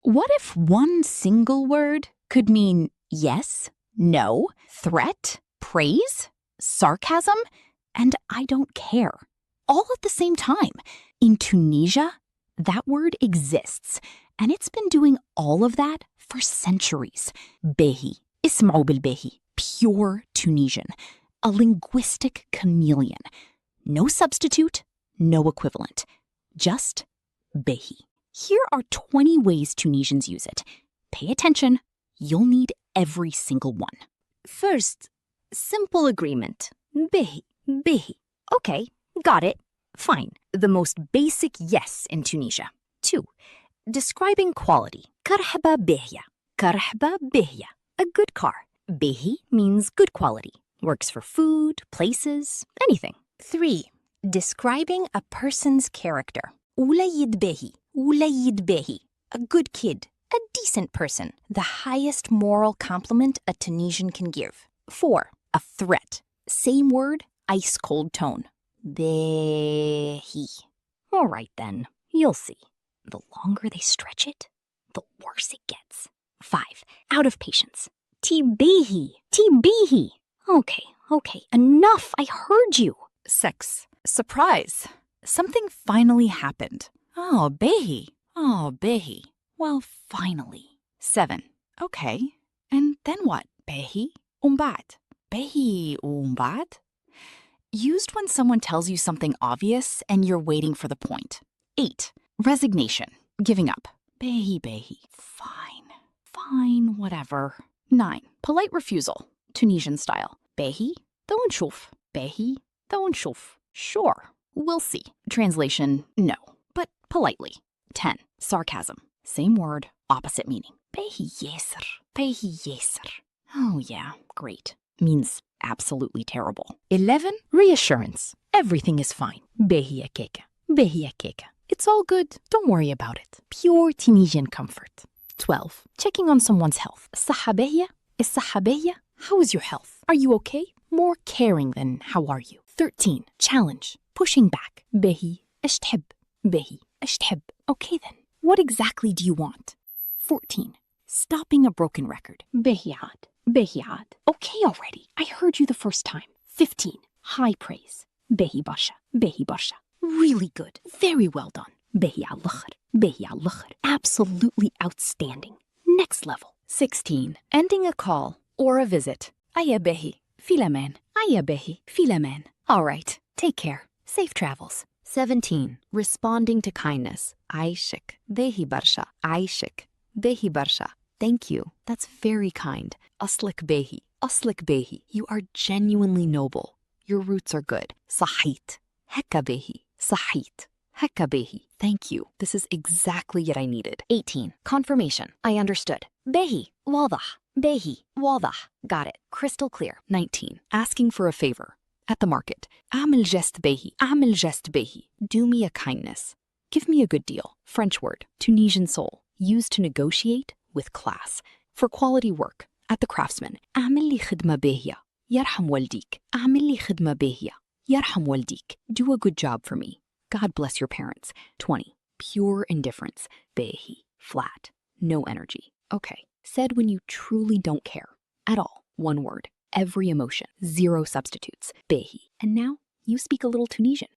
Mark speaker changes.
Speaker 1: What if one single word could mean yes, no, threat, praise, sarcasm, and I don't care, all at the same time? In Tunisia, that word exists, and it's been doing all of that for centuries. Behi, اسمعوا بالباهي, pure Tunisian, a linguistic chameleon. No substitute, no equivalent, just Behi. Here are 20 ways Tunisians use it. Pay attention, you'll need every single one.
Speaker 2: First, simple agreement. Behi, behi. Okay, got it. Fine. The most basic yes in Tunisia. 2. Describing quality. Karhaba behya. Karhaba behya. A good car. Behi means good quality. Works for food, places, anything. 3. Describing a person's character. Ulayid behi. Ulayid behi. A good kid. A decent person. The highest moral compliment a Tunisian can give. 4. A threat. Same word, ice cold tone. Behi. All right then, you'll see. The longer they stretch it, the worse it gets. 5. Out of patience. Tibehi. Tibehi. Okay, enough. I heard you.
Speaker 1: 6. Surprise. Something finally happened. Oh, Behi. Oh, Behi. Well, finally. 7. Okay. And then what? Behi umbat. Behi umbat? Used when someone tells you something obvious and you're waiting for the point. 8. Resignation. Giving up. Behi, behi. Fine, whatever. 9. Polite refusal. Tunisian style. Behi, don't shuf. Behi, don't shuf. Sure, we'll see. Translation, no, but politely. 10. Sarcasm. Same word, opposite meaning. Behi yeser. Behi yeser. Oh yeah, great. Means absolutely terrible. 11. Reassurance. Everything is fine. Behi akeka. Behi akeka. It's all good. Don't worry about it. Pure Tunisian comfort. 12. Checking on someone's health. Saha behia? Is saha behia? How is your health? Are you okay? More caring than how are you? 13. Challenge. Pushing back. Behi ايش تحب? Behi ايش تحب? Okay then. What exactly do you want? 14. Stopping a broken record. Behi عاد. Behi عاد. Okay already. I heard you the first time. 15. High praise. Behi basha. Behi basha. Really good. Very well done. Behi على الآخر. Behi على الآخر. Absolutely outstanding. Next level. 16. Ending a call or a visit. Aya behi. Filaman. Aya behi. Filaman. All right. Take care. Safe travels. 17. Responding to kindness. Aishik. Behi barsha. Aishik. Behi barsha. Thank you. That's very kind. Aslik behi. Aslik behi. You are genuinely noble. Your roots are good. Sahit. Hekka behi. Sahit. Hekka behi. Thank you. This is exactly what I needed. 18. Confirmation. I understood. Behi. Wadah. Behi. Wadah. Got it. Crystal clear. 19. Asking for a favor. At the market. Amil gest behi. Amil gest behi. Do me a kindness. Give me a good deal. French word. Tunisian soul. Used to negotiate with class. For quality work. At the craftsman. Amil li khidma behia. Yarham waldik. Amil li khidma behia. Yarham waldik. Do a good job for me. God bless your parents. 20. Pure indifference. Behi. Flat. No energy. Okay. Said when you truly don't care. At all. One word. Every emotion. Zero substitutes. Behi. And now you speak a little Tunisian.